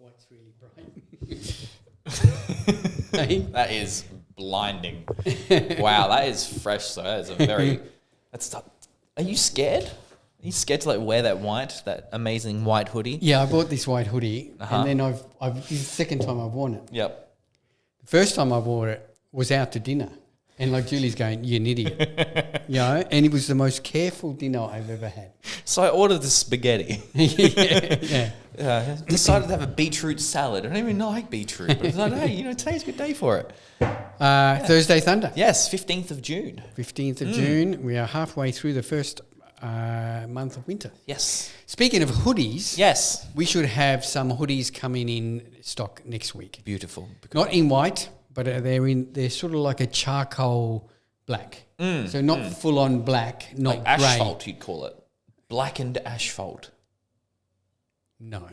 white's really bright. Hey? That is blinding. Wow, that is fresh. So that is a very. Are you scared? Are you scared to like wear that amazing white hoodie? Yeah, I bought this white hoodie, and then I've this is the second time I've worn it. Yep. The first time I wore it was out to dinner, and like Julie's going, "You're an idiot," and it was the most careful dinner I've ever had. So I ordered the spaghetti. yeah. Decided to have a beetroot salad. I don't even like beetroot, but I thought, hey, today's a good day for it. Thursday Thunder. Yes, 15th of June. 15th of June. We are halfway through the first month of winter. Yes. Speaking of hoodies, Yes. we should have some hoodies coming in stock next week. Beautiful. Not in white, but they're sort of like a charcoal black. So not full on black, not Like grey. asphalt, you'd call it. Blackened asphalt. No,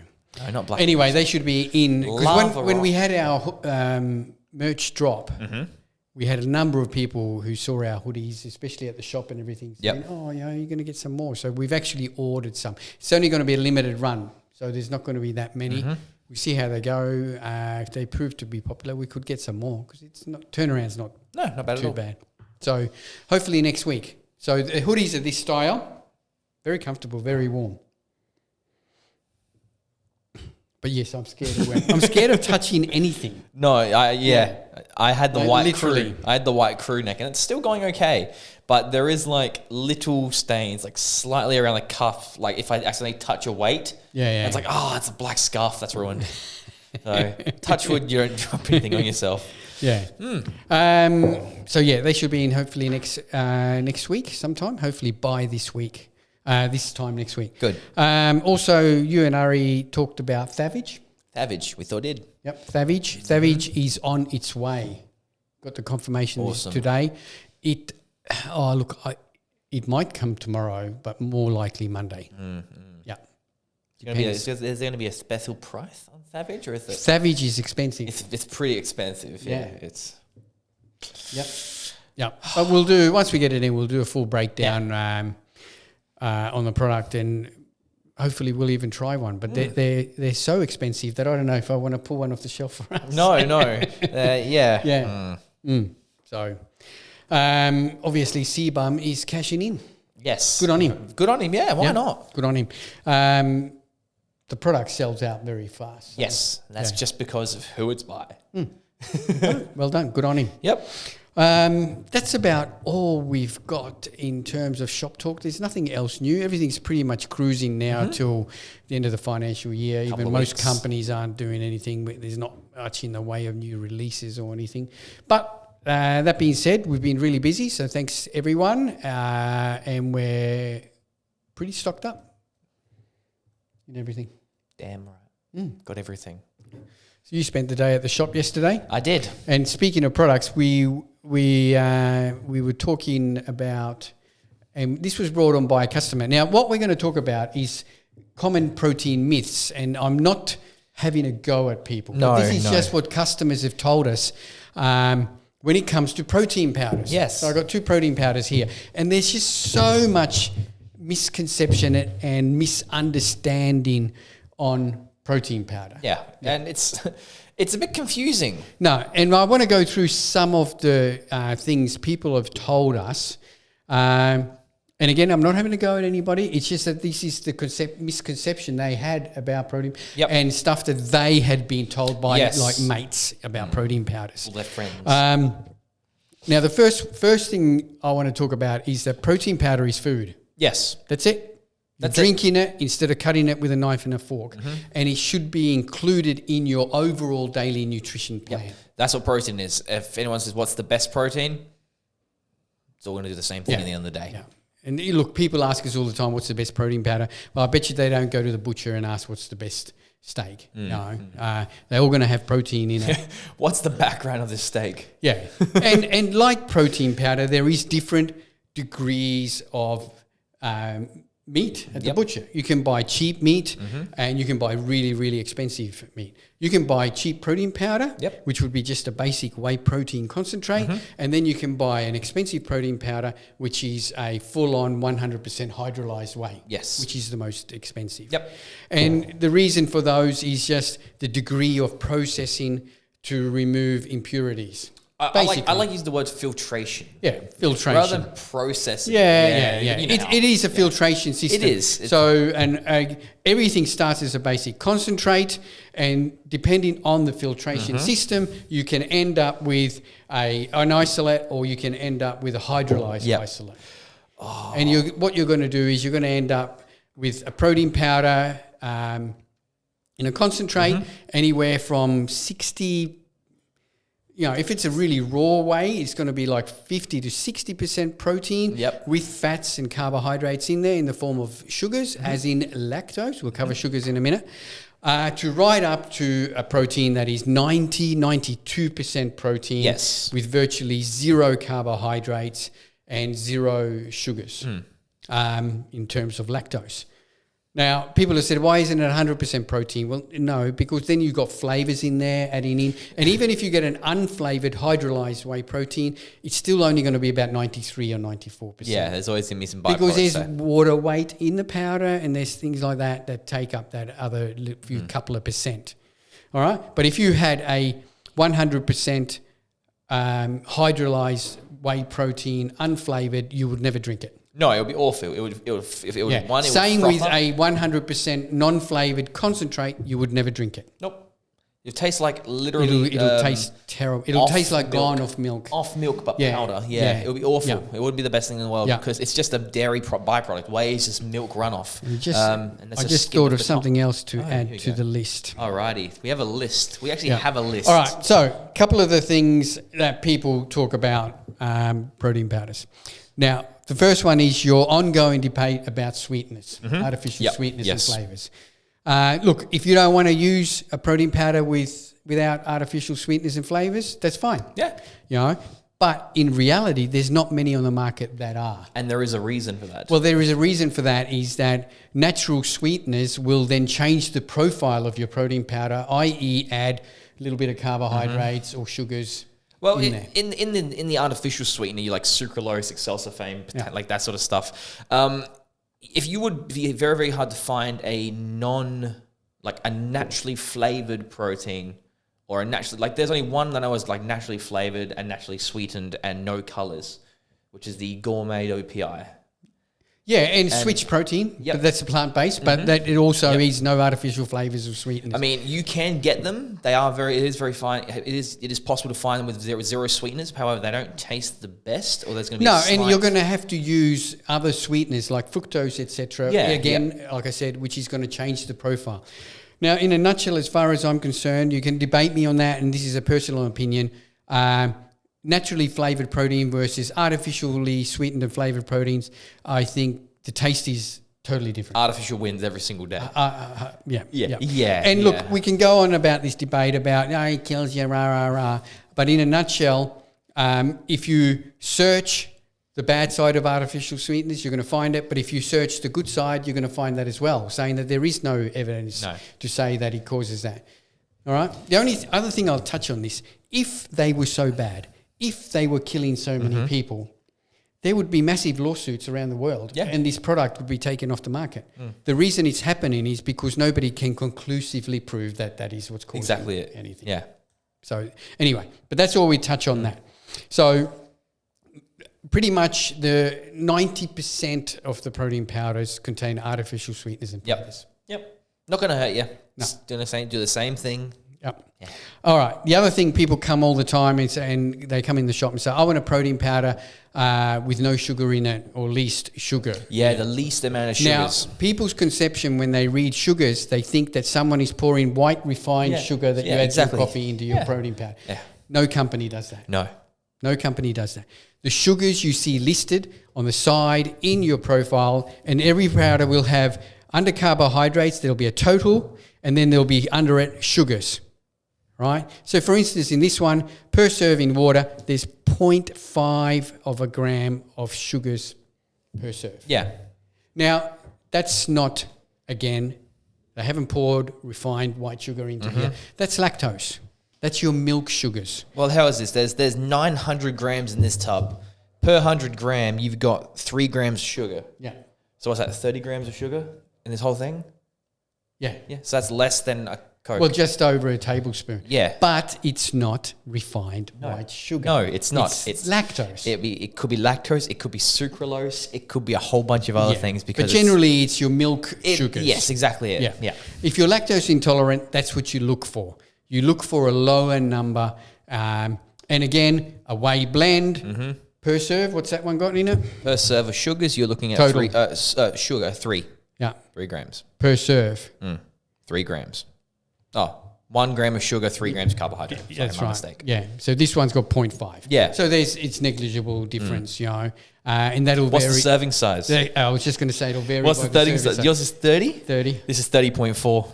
not black. Anyway, they should be in. Because when we had our merch drop, we had a number of people who saw our hoodies, especially at the shop and everything, saying, oh, you're going to get some more. So we've actually ordered some. It's only going to be a limited run, so there's not going to be that many. We see how they go. If they prove to be popular, we could get some more because turnaround's not bad at too all. bad. So hopefully next week. So the hoodies are this style, very comfortable, very warm. But yes, I'm scared of I'm scared of touching anything. No, I had the white literally. crew. I had the white crew neck, and it's still going okay. But there is like little stains, like slightly around the cuff. Like if I accidentally touch a weight, it's like, it's a black scarf that's ruined. So touch wood, you don't drop anything on yourself. Yeah. So they should be in hopefully next week sometime. Hopefully by this week. This time next week. Good. Also, you and Ari talked about Thavage. Thavage, we thought did. Yep, Thavage. Thavage is on its way. Got the confirmation today. It might come tomorrow, but more likely Monday. Yeah. Is there going to be a special price on Thavage, or is it? Thavage is expensive. It's pretty expensive. Yeah. Yep. But we'll do once we get it in. We'll do a full breakdown. On the product, and hopefully we'll even try one. But they're so expensive that I don't know if I want to pull one off the shelf for us. No. So obviously Seabum is cashing in. Yes. Good on him. Yeah, why not? Good on him. The product sells out very fast. So yes, that's just because of who it's by. Well done. Good on him. Yep. That's about all we've got in terms of shop talk. There's nothing else new. Everything's pretty much cruising now till the end of the financial year. Even most companies aren't doing anything. There's not much in the way of new releases or anything. But that being said, we've been really busy. So thanks everyone. And we're pretty stocked up in everything. Damn right. Got everything. So you spent the day at the shop yesterday. I did. And speaking of products, we were talking about, and this was brought on by a customer. Now, what we're going to talk about is common protein myths, and I'm not having a go at people. No, this is just what customers have told us when it comes to protein powders. Yes. So I've got 2 protein powders here, and there's just so much misconception and misunderstanding on protein powder. Yeah. And it's a bit confusing. No, and I want to go through some of the things people have told us. And again, I'm not having to go at anybody. It's just that this is the misconception they had about protein and stuff that they had been told by like mates about protein powders. Their friends. Now, the first thing I want to talk about is that protein powder is food. Yes. That's it. You're drinking it instead of cutting it with a knife and a fork. And it should be included in your overall daily nutrition plan. Yep. That's what protein is. If anyone says, what's the best protein? It's all going to do the same thing at the end of the day. Yeah. And look, people ask us all the time, what's the best protein powder? Well, I bet you they don't go to the butcher and ask what's the best steak. No. They're all going to have protein in it. What's the background of this steak? Yeah. and like protein powder, there is different degrees of meat at the butcher. You can buy cheap meat and you can buy really, really expensive meat. You can buy cheap protein powder, which would be just a basic whey protein concentrate. And then you can buy an expensive protein powder, which is a full-on 100% hydrolyzed whey, which is the most expensive. And the reason for those is just the degree of processing to remove impurities. I like using the word filtration. Yeah, filtration. Rather than processing. Yeah. It is a filtration system. It is. So, everything starts as a basic concentrate, and depending on the filtration system, you can end up with an isolate, or you can end up with a hydrolyzed isolate. Oh. And what you're going to do is you're going to end up with a protein powder in a concentrate, anywhere from 60. If it's a really raw whey, it's going to be like 50 to 60% protein with fats and carbohydrates in there in the form of sugars, as in lactose. We'll cover sugars in a minute. To right up to a protein that is 92% protein with virtually zero carbohydrates and zero sugars in terms of lactose. Now, people have said, why isn't it 100% protein? Well, no, because then you've got flavours in there adding in. And even if you get an unflavoured hydrolyzed whey protein, it's still only going to be about 93 or 94%. Yeah, there's always going to be some byproducts. Because there's water weight in the powder, and there's things like that take up that other few couple of percent. All right? But if you had a 100% hydrolyzed whey protein, unflavoured, you would never drink it. No, it would be awful. It would if it was one. It Same would with a 100% non-flavoured concentrate, you would never drink it. Nope. It tastes like literally. It'll taste terrible. It'll taste like gone off milk. Off milk, but powder. Yeah, it would be awful. Yeah. It would be the best thing in the world because it's just a dairy byproduct. Whey is just milk runoff. I just thought of something else to add to the list. Alrighty, we have a list. We actually have a list. All right, so a couple of the things that people talk about protein powders. Now, the first one is your ongoing debate about sweeteners, artificial sweeteners and flavours. Look, if you don't want to use a protein powder without artificial sweeteners and flavours, that's fine. Yeah. But in reality, there's not many on the market that are. And there is a reason for that. Well, there is a reason for that, is that natural sweeteners will then change the profile of your protein powder, i.e. add a little bit of carbohydrates or sugars. Well, in the artificial sweetener, you like sucralose, excelsifaim, like that sort of stuff. If you would be very, very hard to find a naturally flavored protein, or there's only one that I know is like naturally flavored and naturally sweetened and no colors, which is the gourmet OPI. Yeah, and switch protein, but that's a plant-based, but that it also is no artificial flavours or sweeteners. I mean, you can get them. It is very fine. It is possible to find them with zero sweeteners. However, they don't taste the best, or there's going to be and you're going to have to use other sweeteners like fructose, etc. Like I said, which is going to change the profile. Now, in a nutshell, as far as I'm concerned, you can debate me on that, and this is a personal opinion. Naturally flavoured protein versus artificially sweetened and flavoured proteins, I think the taste is totally different. Artificial wins every single day. And look, we can go on about this debate about, it kills you, rah, rah, rah. But in a nutshell, if you search the bad side of artificial sweeteners, you're going to find it. But if you search the good side, you're going to find that as well, saying that there is no evidence to say that it causes that. All right? The only other thing I'll touch on this, if they were so bad, if they were killing so many people, there would be massive lawsuits around the world and this product would be taken off the market. The reason it's happening is because nobody can conclusively prove that that is what's causing anything. Yeah. So anyway, but that's all we touch on that. So pretty much the 90% of the protein powders contain artificial sweeteners and flavors. Yep. Not going to hurt you. No. Do the same thing. Yep. Yeah. All right. The other thing, people come all the time and they come in the shop and say, I want a protein powder with no sugar in it, or least sugar. Yeah, the least amount of sugars. Now, people's conception when they read sugars, they think that someone is pouring white refined sugar that you add to coffee into your protein powder. Yeah. No company does that. No company does that. The sugars you see listed on the side in your profile, and every powder will have under carbohydrates, there'll be a total, and then there'll be under it sugars. Right? So, for instance, in this one, per serving water, there's 0.5 of a gram of sugars per serve. Yeah. Now, that's not, again, they haven't poured refined white sugar into here. That's lactose. That's your milk sugars. Well, how is this? There's 900 grams in this tub. Per 100 gram, you've got 3 grams of sugar. Yeah. So what's that, 30 grams of sugar in this whole thing? Yeah. Yeah. So that's less than a Coke. Well, just over a tablespoon. Yeah. But it's not refined white sugar. No, it's not. It's lactose. It could be lactose. It could be sucralose. It could be a whole bunch of other things. Because but generally, it's your milk sugars. Yes, exactly. Yeah. If you're lactose intolerant, that's what you look for. You look for a lower number. And again, a whey blend per serve. What's that one got in it? Per serve of sugars, you're looking at Total. 3. Yeah. 3 grams. Per serve. 3 grams. Oh, 1 gram of sugar, 3 grams of carbohydrate. Sorry, That's my right. mistake. Yeah. So this one's got 0.5. Yeah. So it's negligible difference, you know. And that'll What's vary. the serving size? I was just going to say it'll vary. What's by the serving serving size? Yours is 30? 30. This is 30.4.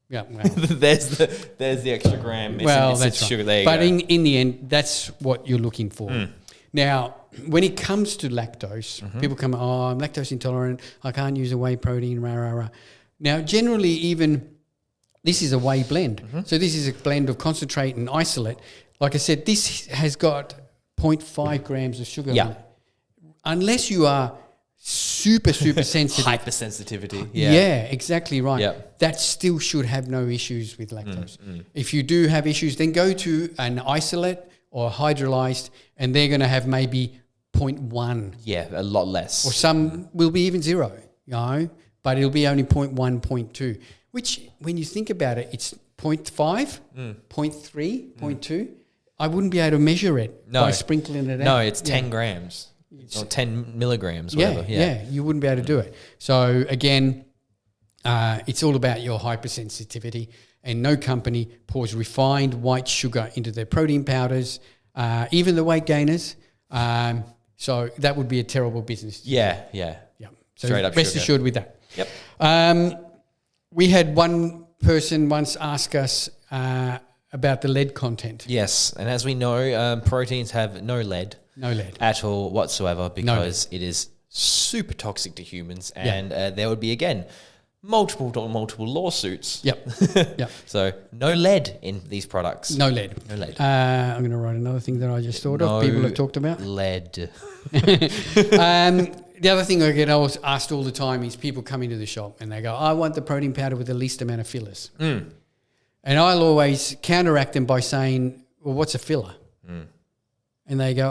Yeah. Well, there's the extra gram. It's that's sugar. right. There you but go. in the end, that's what you're looking for. Now, when it comes to lactose, people come, I'm lactose intolerant. I can't use a whey protein, rah, rah, rah. Now, generally, even this is a whey blend. So this is a blend of concentrate and isolate. Like I said, this has got 0.5 grams of sugar. Yeah. In it. Unless you are super sensitive. Hypersensitivity. Yeah, exactly right. Yep. That still should have no issues with lactose. If you do have issues, then go to an isolate or hydrolyzed, and they're going to have maybe 0.1. Yeah, a lot less. Or some will be even 0, you know, but it'll be only 0.1, 0.2, which when you think about it, it's 0.5, 0.3, 0.2. I wouldn't be able to measure it by sprinkling it out. No, it's 10 grams or 10 milligrams, whatever. Yeah, you wouldn't be able to do it. So again, it's all about your hypersensitivity, and no company pours refined white sugar into their protein powders, even the weight gainers. So that would be a terrible business. Yeah. So Straight up rest sugar. assured with that. Yep. We had one person once ask us about the lead content. Yes, and as we know, proteins have no lead. No lead. At all whatsoever, because it is super toxic to humans, and there would be, again, multiple lawsuits. Yep. So no lead in these products. No lead. No lead. I'm going to write another thing that I just thought of. People have talked about. Lead. The other thing I get asked all the time is people come into the shop and they go, I want the protein powder with the least amount of fillers. And I'll always counteract them by saying, well, what's a filler? And they go,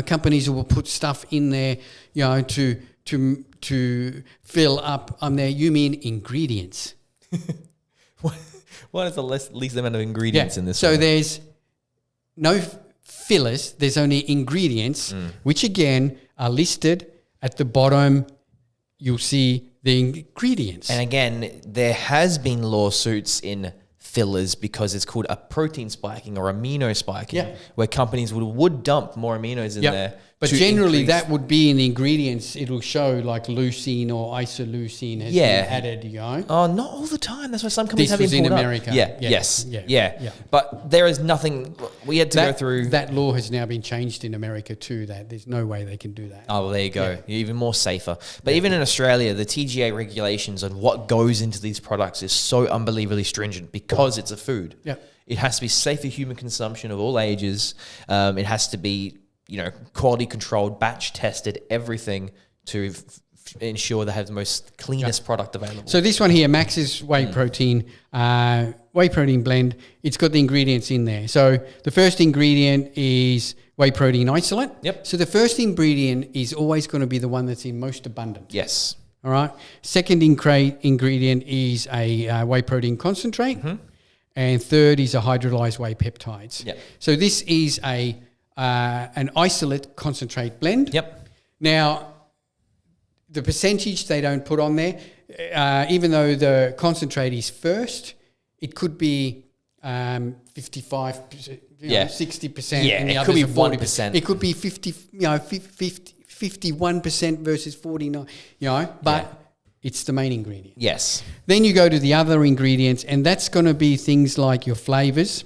companies will put stuff in there, to fill up. You mean ingredients? What is the least amount of ingredients in this? So one? there's no fillers. There's only ingredients, which again are listed at the bottom. You'll see the ingredients. And again, there has been lawsuits in fillers because it's called a protein spiking or amino spiking, where companies would dump more aminos in there. But generally that would be in the ingredients. It'll show like leucine or isoleucine has been added, Oh, not all the time. That's why some companies have This been was in pulled America. up. Yeah. But there is nothing, we had to go through. That law has now been changed in America too, that there's no way they can do that. Oh, well, there you go. You're even more safer. But even in Australia, the TGA regulations on what goes into these products is so unbelievably stringent because it's a food. Yeah. It has to be safe for human consumption of all ages. It has to be, quality controlled, batch tested, everything to ensure they have the most cleanest product available. So this one here, Max's whey protein blend, it's got the ingredients in there. So the first ingredient is whey protein isolate. Yep. So the first ingredient is always going to be the one that's in most abundant. Yes. All right. Second ingredient is a whey protein concentrate. And third is a hydrolyzed whey peptides. Yep. So this is an isolate concentrate blend. Yep. Now, the percentage they don't put on there, even though the concentrate is first, it could be 55%, 60%. Yeah, and the it others could be are 1%. It could be 51% versus 49, but it's the main ingredient. Yes. Then you go to the other ingredients, and that's going to be things like your flavors.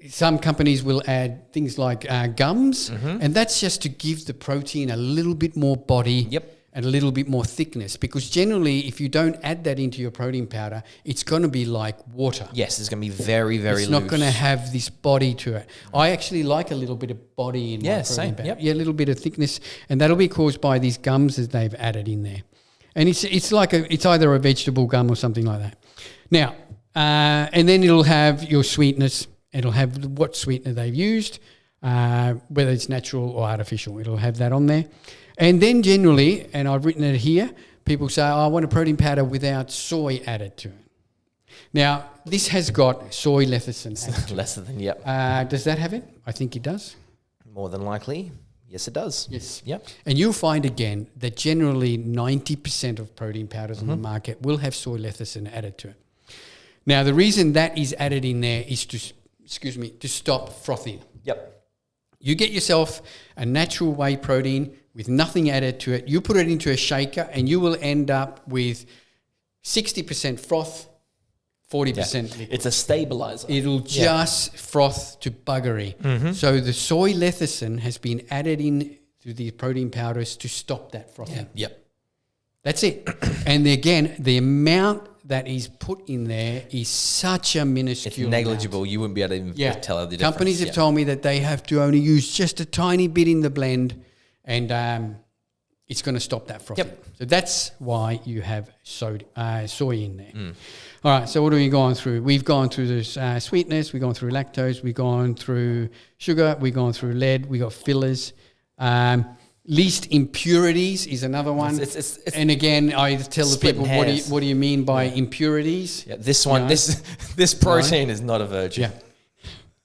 Some companies will add things like gums, and that's just to give the protein a little bit more body. Yep. and a little bit more thickness, because generally if you don't add that into your protein powder, it's going to be like water. Yes, it's going to be very, very It's loose. not going to have this body to it. I actually like a little bit of body in my protein powder. Yep. Yeah, a little bit of thickness, and that'll be caused by these gums that they've added in there. And it's like it's either a vegetable gum or something like that. Now, and then it'll have your sweetness. It'll have what sweetener they've used, whether it's natural or artificial. It'll have that on there. And then generally, and I've written it here, people say, I want a protein powder without soy added to it. Now, this has got soy lecithin added to it. Lecithin, yep. Does that have it? I think it does. More than likely. Yes, it does. Yes. Yep. And you'll find again that generally 90% of protein powders on the market will have soy lecithin added to it. Now, the reason that is added in there is to stop frothing. Yep. You get yourself a natural whey protein with nothing added to it. You put it into a shaker and you will end up with 60% froth, 40% liquid. It's a stabilizer. It'll just froth to buggery. So the soy lecithin has been added in to the protein powders to stop that frothing. Yep. That's it. And again, the amount that is put in there is such a minuscule It's negligible. amount. You wouldn't be able to even tell the difference. Companies have told me that they have to only use just a tiny bit in the blend, and it's going to stop that frothing. Yep. So that's why you have soy in there. All right, so what have we gone through? We've gone through this sweetness, we've gone through lactose, we've gone through sugar, we've gone through lead, we got fillers. Least impurities is another one. And again, I tell the people, what do you mean by impurities? Yeah, this one, this protein is not a virgin.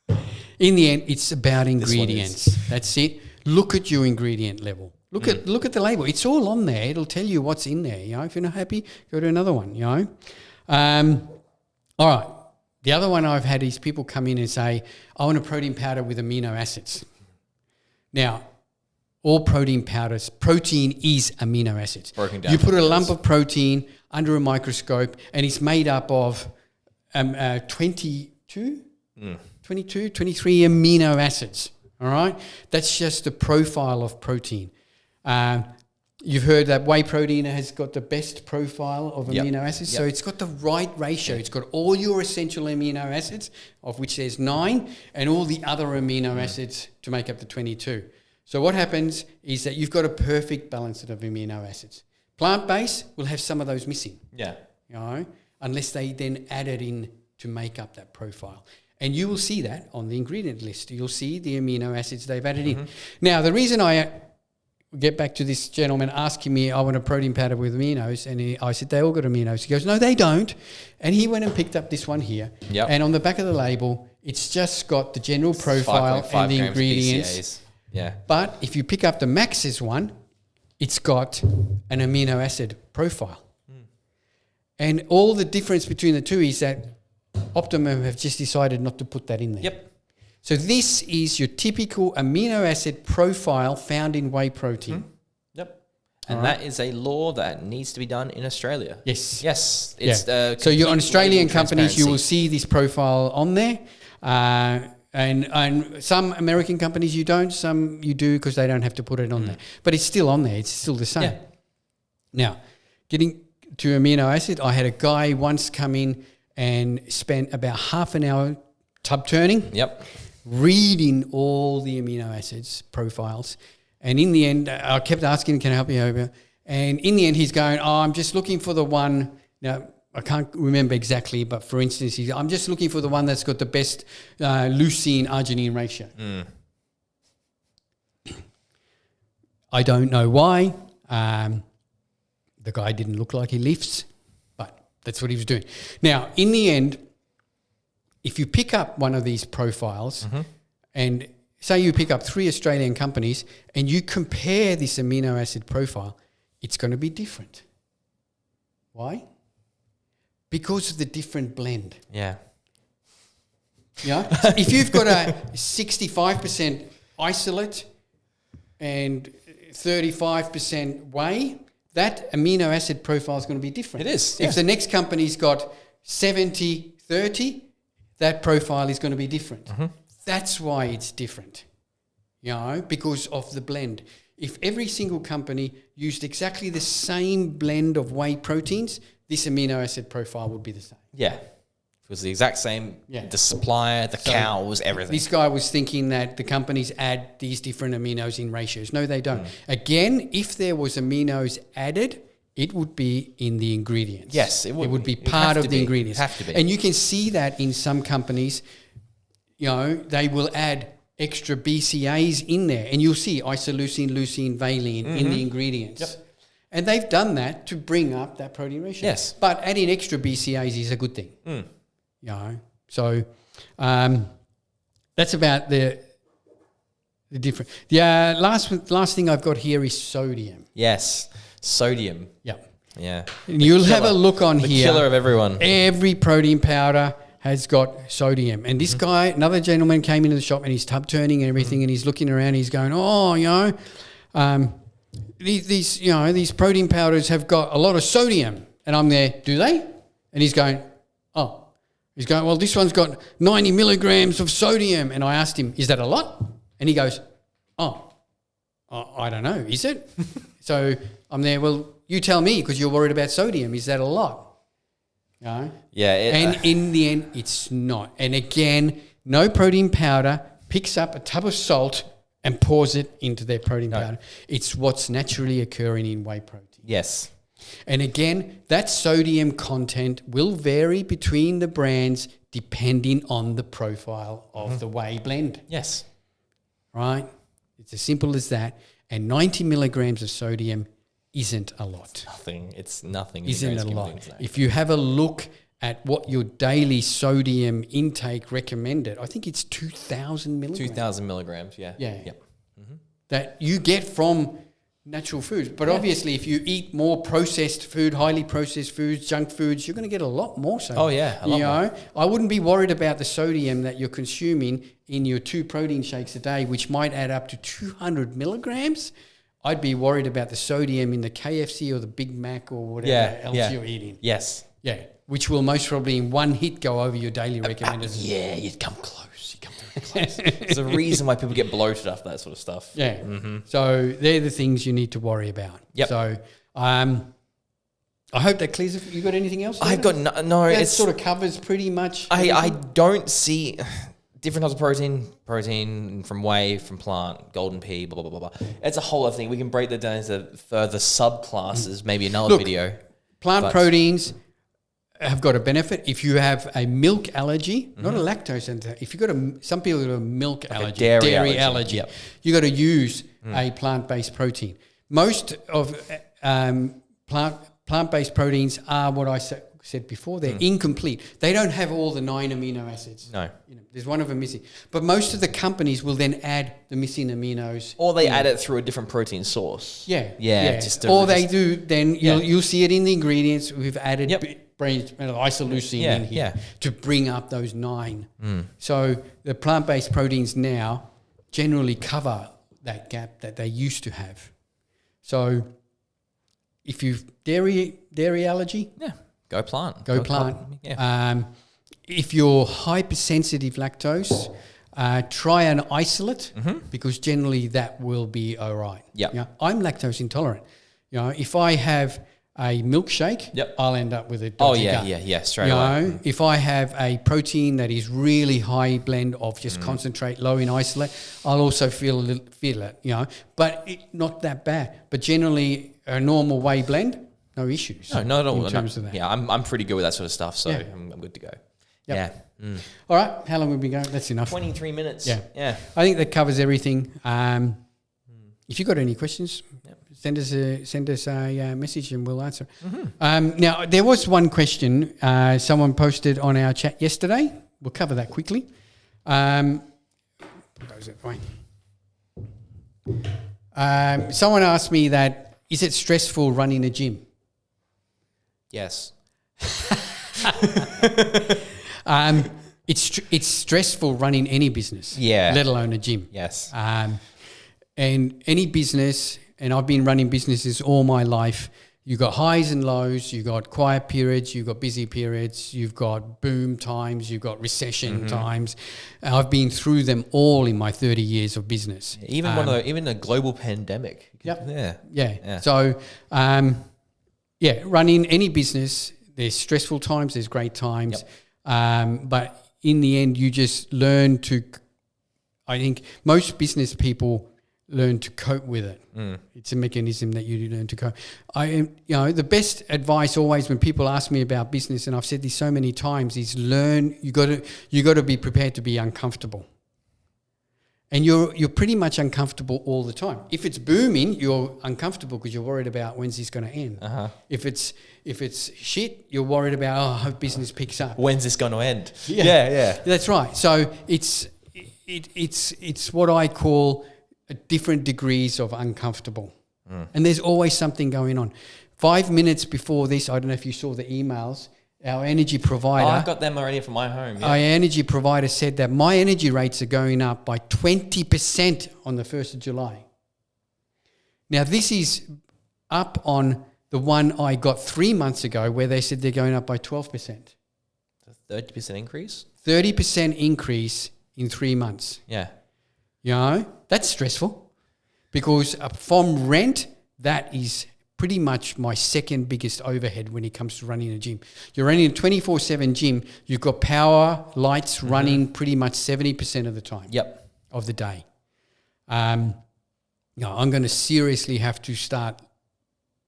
Yeah. In the end, it's about ingredients. That's it. Look at your ingredient level. Look at the label. It's all on there. It'll tell you what's in there. If you're not happy, go to another one. All right. The other one I've had is people come in and say, I want a protein powder with amino acids. Now, all protein powders, protein is amino acids. Broken down. You put a lump of protein under a microscope and it's made up of 23 amino acids. All right? That's just the profile of protein. You've heard that whey protein has got the best profile of amino acids. So it's got the right ratio. It's got all your essential amino acids, of which there's 9, and all the other amino acids to make up the 22. So what happens is that you've got a perfect balance of amino acids. Plant-based will have some of those missing. Yeah. Unless they then add it in to make up that profile. And you will see that on the ingredient list. You'll see the amino acids they've added in. Now, the reason I get back to this gentleman asking me, I want a protein powder with aminos, and I said, they all got aminos. He goes, no, they don't. And he went and picked up this one here. Yep. And on the back of the label, it's just got the general profile and the ingredients. BCAAs. Yeah. But if you pick up the Max's one, it's got an amino acid profile. And all the difference between the two is that Optimum have just decided not to put that in there. Yep. So this is your typical amino acid profile found in whey protein. Yep. And that is a law that needs to be done in Australia. Yes. Yes. It's so you're on Australian companies, you will see this profile on there. And some American companies you don't, some you do because they don't have to put it on there. But it's still on there. It's still the same. Yeah. Now, getting to amino acid, I had a guy once come in and spent about half an hour tub turning. Yep. Reading all the amino acids profiles. And in the end, I kept asking, can I help you over? And in the end, he's going, I'm just looking for the one. Now, I can't remember exactly, but for instance, I'm just looking for the one that's got the best leucine-arginine ratio. I don't know why. The guy didn't look like he lifts, but that's what he was doing. Now, in the end, if you pick up one of these profiles and say you pick up 3 Australian companies and you compare this amino acid profile, it's going to be different. Why? Because of the different blend. Yeah. Yeah. So if you've got a 65% isolate and 35% whey, that amino acid profile is going to be different. It is. If the next company's got 70-30, that profile is going to be different. That's why it's different, because of the blend. if every single company used exactly the same blend of whey proteins, this amino acid profile would be the same. Yeah. It was the exact same, the supplier, the cows, everything. This guy was thinking that the companies add these different aminos in ratios. No, they don't. Again, if there was aminos added, it would be in the ingredients. Yes, it would. It would be part of the ingredients. Have to be. And you can see that in some companies, they will add extra BCAAs in there. And you'll see isoleucine, leucine, valine in the ingredients. Yep. And they've done that to bring up that protein ratio. Yes. But adding extra BCAAs is a good thing. So that's about the different. The last thing I've got here is sodium. Yes, sodium. Yep. Yeah. And you'll have a look on the here. The killer of everyone. Every protein powder has got sodium. And this guy, another gentleman came into the shop and he's tub turning and everything and he's looking around and he's going, these protein powders have got a lot of sodium. And I'm there, do they? And he's going, well, this one's got 90 milligrams of sodium. And I asked him, is that a lot? And he goes, I don't know, is it? So I'm there, well, you tell me because you're worried about sodium. Is that a lot? Yeah. And in the end, it's not. And again, no protein powder picks up a tub of salt and pours it into their protein powder. It's what's naturally occurring in whey protein. Yes. And again, that sodium content will vary between the brands depending on the profile of the whey blend. Yes. Right? It's as simple as that. And 90 milligrams of sodium isn't a lot. It's nothing. Isn't a lot. If you have a look at what your daily sodium intake recommended, I think it's 2,000 milligrams. 2,000 milligrams, yeah. Yep. That you get from natural foods. But obviously, if you eat more processed food, highly processed foods, junk foods, you're going to get a lot more sodium. Oh, yeah. A lot more. I wouldn't be worried about the sodium that you're consuming in your 2 protein shakes a day, which might add up to 200 milligrams. I'd be worried about the sodium in the KFC or the Big Mac or whatever else you're eating. Yes. Yeah. Which will most probably in one hit go over your daily recommended. You'd come close. Close. There's a reason why people get bloated after that sort of stuff. Yeah. So they're the things you need to worry about. Yep. So I hope that clears it. You got anything else? I've got no. It sort of covers pretty much. I don't see different types of protein from whey, from plant, golden pea, blah, blah, blah, blah. It's a whole other thing. We can break that down into further subclasses, maybe another video. Plant proteins have got a benefit. If you have a milk allergy, not a lactose allergy, if you've got some people have a milk allergy, dairy allergy, you got to use a plant-based protein. Most of plant-based proteins are what I said before. They're incomplete. They don't have all the 9 amino acids. No. There's one of them missing. But most of the companies will then add the missing aminos. Or they add it through a different protein source. Yeah. You'll see it in the ingredients. We've added isoleucine in here to bring up those 9. So the plant-based proteins now generally cover that gap that they used to have. So if you've dairy allergy, go plant. Go plant. If you're hypersensitive lactose, try an isolate because generally that will be all right. I'm lactose intolerant. If I have a milkshake, I'll end up with a dodgy gut. Straight away. If I have a protein that is really high blend of just concentrate, low in isolate, I'll also feel it. But not that bad. But generally, a normal whey blend, no issues. No, not at all. In terms of that. Yeah, I'm pretty good with that sort of stuff, so I'm good to go. Yep. All right, how long have we been going? That's enough. 23 minutes. Yeah. I think that covers everything. If you've got any questions, send us a message and we'll answer. Now, there was one question someone posted on our chat yesterday. We'll cover that quickly. Someone asked me that, is it stressful running a gym? Yes. It's stressful running any business, let alone a gym. Yes. And any business, and I've been running businesses all my life, you've got highs and lows, you've got quiet periods, you've got busy periods, you've got boom times, you've got recession times. I've been through them all in my 30 years of business. Even even a global pandemic. Yep. Yeah. So, running any business, there's stressful times, there's great times. Yep. But in the end, you just learn to, I think most business people learn to cope with it. It's a mechanism that you learn to cope. The best advice always when people ask me about business, and I've said this so many times, is learn. You got to be prepared to be uncomfortable. And you're pretty much uncomfortable all the time. If it's booming, you're uncomfortable because you're worried about when's this going to end. If it's shit, you're worried about, I hope business picks up. When's this going to end? Yeah. That's right. So it's what I call different degrees of uncomfortable. And there's always something going on. 5 minutes before this, I don't know if you saw the emails, our energy provider... I got them already from my home. Our energy provider said that my energy rates are going up by 20% on the 1st of July. Now, this is up on the one I got 3 months ago where they said they're going up by 12%. 30% increase? 30% increase in 3 months. Yeah. That's stressful because from rent, that is pretty much my second biggest overhead when it comes to running a gym. You're running a 24/7 gym. You've got power, lights running pretty much 70% of the time of the day. I'm going to seriously have to start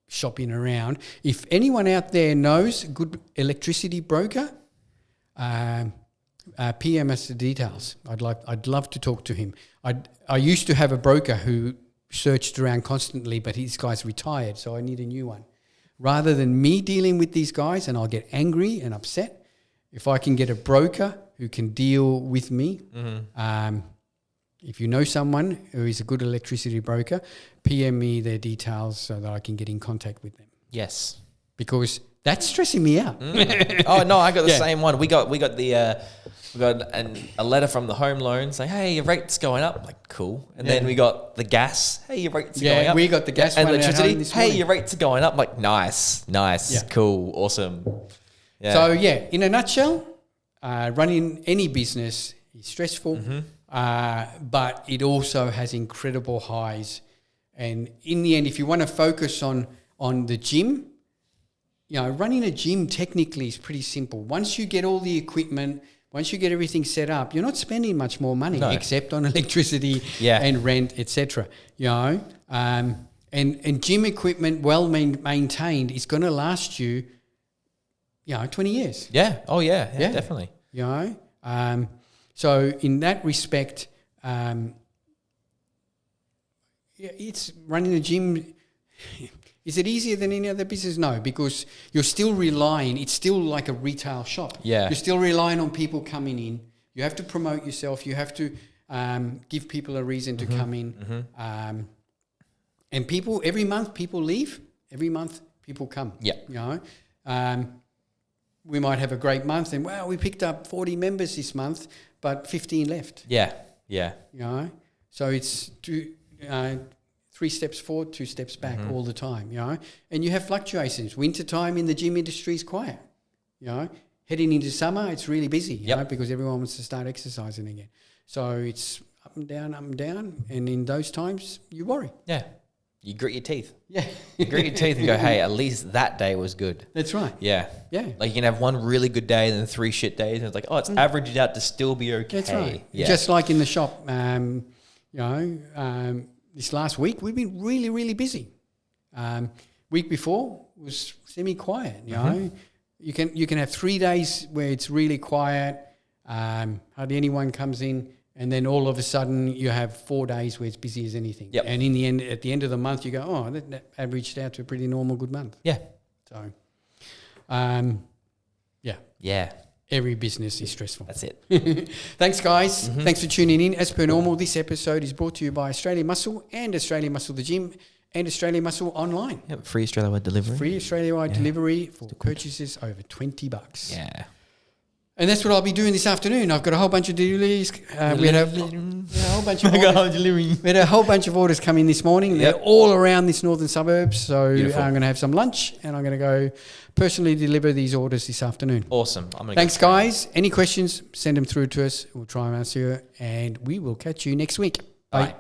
shopping around. If anyone out there knows a good electricity broker, PM us the details. I'd love to talk to him. I used to have a broker who searched around constantly, but this guy's retired, so I need a new one. Rather than me dealing with these guys and I'll get angry and upset, if I can get a broker who can deal with me, if you know someone who is a good electricity broker, PM me their details so that I can get in contact with them. Yes. Because that's stressing me out. Oh no, I got the same one. We got a letter from the home loan saying, "Hey, your rate's going up." Like, cool. And then we got the gas. "Hey, your rates are going up." Yeah, we got the gas and one electricity. "Hey, your rates are going up." Like, nice, cool, awesome. Yeah. So in a nutshell, running any business is stressful, but it also has incredible highs. And in the end, if you want to focus on the gym, running a gym technically is pretty simple. Once you get all the equipment, once you get everything set up, you're not spending much more money except on electricity and rent, etc. And gym equipment, well maintained, is going to last you, 20 years. Yeah. Oh yeah, definitely. So in that respect, it's running a gym. Is it easier than any other business? No, because you're still relying. It's still like a retail shop. Yeah. You're still relying on people coming in. You have to promote yourself. You have to give people a reason to come in. And people, every month people leave. Every month people come. Yeah. We might have a great month and, wow, we picked up 40 members this month, but 15 left. Yeah. So it's 3 steps forward, 2 steps back all the time, And you have fluctuations. Winter time in the gym industry is quiet, Heading into summer, it's really busy, because everyone wants to start exercising again. So it's up and down, and in those times, you worry. Yeah. You grit your teeth. Yeah. You grit your teeth and go, hey, at least that day was good. That's right. Yeah. Yeah. Like you can have one really good day and then 3 shit days, and it's like, oh, it's averaged out to still be okay. That's right. Yeah. Just like in the shop, this last week, we've been really, really busy. Week before was semi-quiet, You can have 3 days where it's really quiet, hardly anyone comes in, and then all of a sudden you have 4 days where it's busy as anything. Yep. And in the end, at the end of the month, you go, oh, that averaged out to a pretty normal good month. Yeah. So, Yeah. Every business is stressful. That's it. Thanks, guys. Thanks for tuning in. As per normal, this episode is brought to you by Australian Muscle and Australian Muscle the Gym and Australian Muscle Online. Yep, free Australia-wide delivery. Free Australia-wide delivery for purchases over $20. Yeah. And that's what I'll be doing this afternoon. I've got a whole bunch of deliveries. We had a whole bunch of orders. We had a whole bunch of orders come in this morning. They're all around this northern suburbs. So I'm going to have some lunch and I'm going to go personally deliver these orders this afternoon. Awesome. Thanks, guys. Any questions, send them through to us. We'll try and answer you. And we will catch you next week. Bye.